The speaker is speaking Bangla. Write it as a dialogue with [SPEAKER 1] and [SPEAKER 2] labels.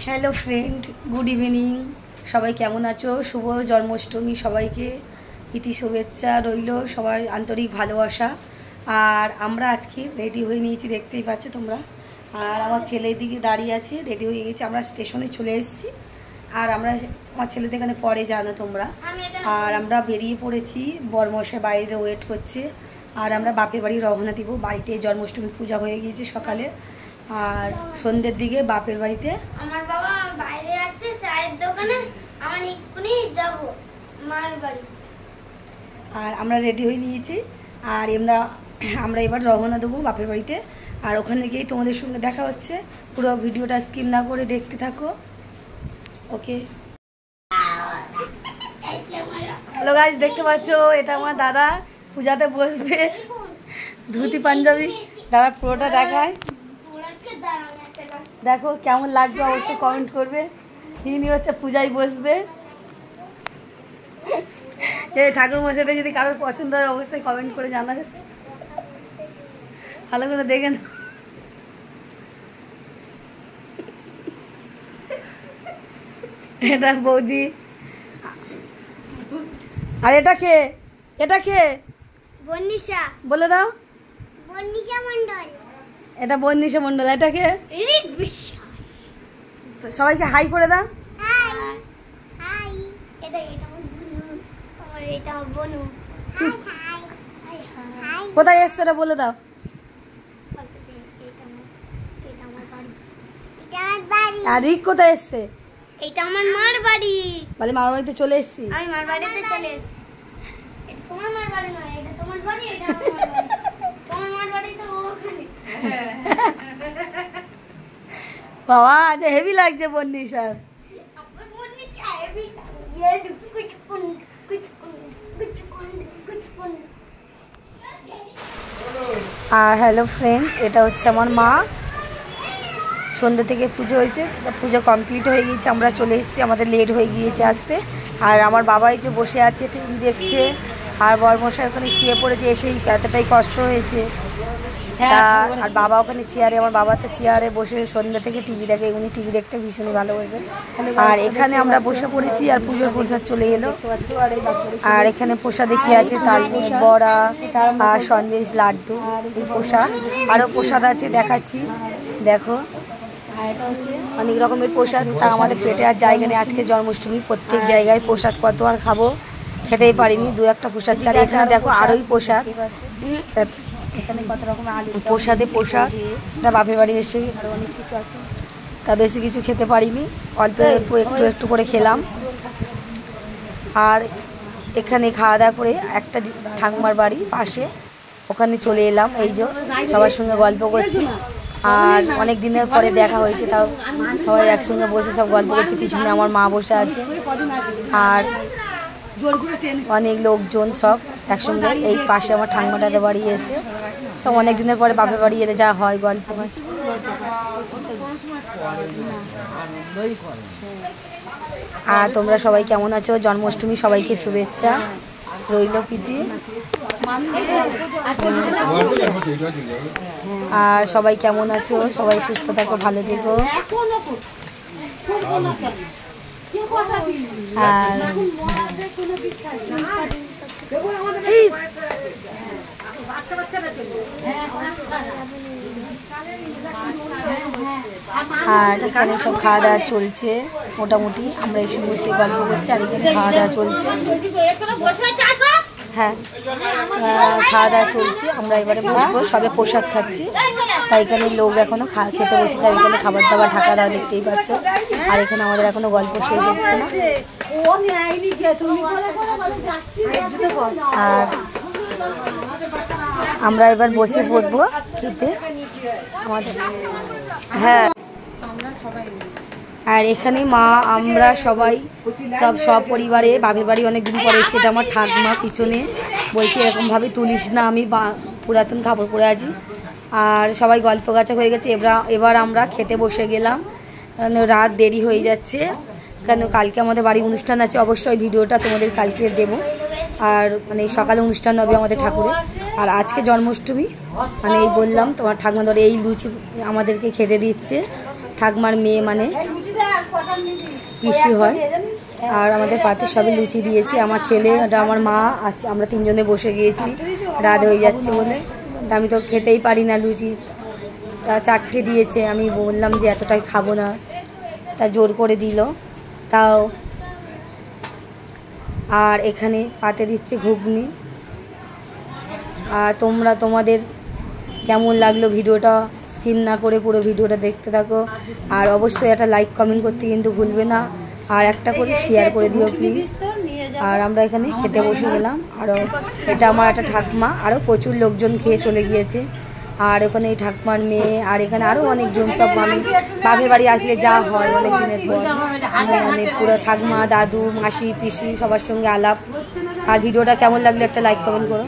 [SPEAKER 1] Hello friend, good evening. সবাই কেমন আছো? শুভ জন্মাষ্টমী সবাইকে। ইতি শুভেচ্ছা রইল, সবার আন্তরিক ভালোবাসা। আর আমরা আজকে রেডি হয়ে নিয়েছি, দেখতেই পাচ্ছ তোমরা। আর আমার ছেলের দিকে দাঁড়িয়ে আছে, রেডি হয়ে গেছে। আমরা স্টেশনে চলে এসেছি। আর আমার ছেলেদের এখানে পরে জানো তোমরা। আর আমরা বেরিয়ে পড়েছি, বরমশাই বাইরে ওয়েট করছে। আর আমরা বাপের বাড়ি রওনা দিব। বাড়িতে জন্মাষ্টমী পূজা হয়ে গিয়েছে সকালে। আর সন্ধ্যের দিকে বাপের বাড়িতে
[SPEAKER 2] আমার বাবা বাইরে আছে চায়ের দোকানে, আমি এক্ষুনি যাব মার বাড়ি।
[SPEAKER 1] আর আমরা রেডি হয়ে নিয়েছি। আর আমরা এবার রওনা দেবো বাপের বাড়িতে। আর ওখানে গিয়েই তোমাদের সঙ্গে দেখা হচ্ছে। পুরো ভিডিওটা স্কিপ না করে দেখতে থাকো। ওকে। হ্যালো গাইস, দেখতে পাচ্ছ এটা আমার দাদা পূজাতে বসবে, ধুতি পাঞ্জাবি। দাদা পুরোটা দেখায়, দেখো কেমন লাগছে অবশ্যই কমেন্ট করবে। ইনি হচ্ছে পূজায় বসবে। এই ঠাকুর মশাইটা যদি কারোর পছন্দ হয় অবশ্যই কমেন্ট করে জানাবে, ভালো করে দেখে না। এটা বৌদি। আর এটা কে? এটা কে?
[SPEAKER 2] বর্ণিশা।
[SPEAKER 1] বলে দাও।
[SPEAKER 2] বর্ণিশা মণ্ডল।
[SPEAKER 1] এটা বর্ণিশা মণ্ডল। এটা কে?
[SPEAKER 2] ঋক বিশ্বাস।
[SPEAKER 1] তো সবাইকে হাই করে দাও।
[SPEAKER 2] High high. এটা আমার বনু, এটা আমার বনু। High high high.
[SPEAKER 1] কোথায় এসছো এটা বলে দাও।
[SPEAKER 2] এটা আমার বাড়ি। এটা আমার বাড়ি।
[SPEAKER 1] আর রিক কোথায় এসছে?
[SPEAKER 2] এটা আমার মার বাড়ি।
[SPEAKER 1] বলে মামার বাড়িতে চলে এসছি।
[SPEAKER 2] আমি মার বাড়িতে চলে এসেছি। এটা তোমার মার বাড়ি নয়, এটা তোমার বাড়ি, এটা আমার মার বাড়ি। তোমার মার বাড়ি তো ওখানে।
[SPEAKER 1] বাবা আজ হেভি লাগছে বর্ণিশার।
[SPEAKER 2] আমার বর্ণিশা হেভি।
[SPEAKER 1] আর হ্যালো ফ্রেন্ড, এটা হচ্ছে আমার মা। সন্ধ্যে থেকে পুজো হয়েছে, পুজো কমপ্লিট হয়ে গিয়েছে। আমরা চলে এসেছি, আমাদের লেট হয়ে গিয়েছে আসতে। আর আমার বাবাই যে বসে আছে টিভি দেখছে। আর বরমশাই ওখানে শুয়ে পড়েছে, এসেই এতটাই কষ্ট হয়েছে। আর বাবা ওখানে চেয়ারে, আমার বাবা তো চেয়ারে বসে সন্ধ্যা থেকে টিভি দেখে। উনি টিভি দেখতে ভীষণই ভালোবাসে। আর এখানে আমরা বসে পড়েছি, আর পুজোর প্রসাদ চলে এলো। আর এখানে প্রসাদে কি আছে? তালমুখ, বড়া আর সন্দেশ, লাড্ডু, এই প্রসাদ। আরও প্রসাদ আছে, দেখাচ্ছি দেখো। অনেক রকমের প্রসাদ। তা আমাদের পেটে আর জায়গা নেই। আজকে জন্মাষ্টমী, প্রত্যেক জায়গায় প্রসাদ কত আর খাবো, খেতেই পারিনি। দু একটা প্রসাদ। তার এখানে দেখো আরোই প্রসাদ। এখানে কত রকম প্রসাদে প্রসাদ। তা বাপের বাড়ি এসে আরও অনেক কিছু আছে। তা বেশি কিছু খেতে পারিনি, অল্প একটু একটু করে খেলাম। আর এখানে খাওয়া দাওয়া করে একটা ঠাকুমার বাড়ি পাশে, ওখানে চলে এলাম। এই যে সবার সঙ্গে গল্প করছি। আর অনেক দিনের পরে দেখা হয়েছে, তাও সবাই একসঙ্গে বসে সব গল্প করছে। পিছনে আমার মা বসে আছে। আর অনেক লোকজন সব একসঙ্গে। এই পাশে আমার ঠাকুমাটাদের বাড়ি এসে সব অনেক দিনের পরে বাপের বাড়ি এলে যা হয় গল্প হয়। আর তোমরা সবাই কেমন আছো? জন্মাষ্টমী সবাইকে শুভেচ্ছা রইল প্রীতি। আর সবাই কেমন আছো? সবাই সুস্থ থাকো, ভালো থেকো। আর আর এখানে সব খাওয়া দাওয়া চলছে মোটামুটি। আমরা এসে বসে গল্প করছি, আর এখানে খাওয়া দাওয়া চলছে। হ্যাঁ, খাওয়া দাওয়া চলছে। আমরা এবারে বসবো, সবে প্রসাদ খাচ্ছি। তাই এখানে লোক এখনো খেতে বসেছে। আর এখানে খাবার দাবার ঢাকা দেওয়া দেখতেই পাচ্ছ। আর এখানে আমাদের এখনো গল্প শেষ হচ্ছে না। আর আমরা এবার বসে পড়বো খেতে আমাদের। হ্যাঁ, আর এখানে মা আমরা সবাই সব পরিবারে বাপের বাড়ি অনেকদিন পরে। সেটা আমার ঠাকুমা পিছনে বলছে এরকমভাবে তুলিস না, আমি পুরাতন কাপড় পরে আছি। আর সবাই গল্প গাছা হয়ে গেছে। এবার আমরা খেতে বসে গেলাম। রাত দেরি হয়ে যাচ্ছে, কেন কালকে আমাদের বাড়ি অনুষ্ঠান আছে। অবশ্যই ভিডিওটা তোমাদের কালকে দেবো। আর মানে সকালে অনুষ্ঠান হবে আমাদের ঠাকুরের। আর আজকে জন্মাষ্টমী, মানে এই বললাম তোমার ঠাকুমা ধরে এই লুচি আমাদেরকে খেতে দিচ্ছে। ঠাকুমার মেয়ে মানে পিসি হয়। আর আমাদের পাতে সবই লুচি দিয়েছি, আমার ছেলে ওটা আমার মা আর আমরা তিনজনে বসে গিয়েছি, রাত হয়ে যাচ্ছে বলে। তা আমি তো খেতেই পারি না লুচি, তা 4টে দিয়েছে। আমি বললাম যে এতটাই খাবো না, তা জোর করে দিল তাও। আর এখানে পাতে দিচ্ছে ঘুগনি। আর তোমরা তোমাদের কেমন লাগলো ভিডিওটা স্কিপ না করে পুরো ভিডিওটা দেখতে থাকো। আর অবশ্যই একটা লাইক কমেন্ট করতে কিন্তু ভুলবে না, আর একটা করে শেয়ার করে দিও প্লিজ। আর আমরা এখানে খেতে বসে গেলাম। আরও এটা আমার একটা ঠাকুমা, আরও প্রচুর লোকজন খেয়ে চলে গিয়েছে। আর ওখানে এই ঠাকুমার মেয়ে, আর এখানে আরও অনেকজন, সব মানে বাপের বাড়ি আসলে যা হয় অনেক দিনের পর, মানে পুরো ঠাকুমা, দাদু, মাসি, পিসি সবার সঙ্গে আলাপ। আর ভিডিওটা কেমন লাগলো একটা লাইক কমেন্ট করো।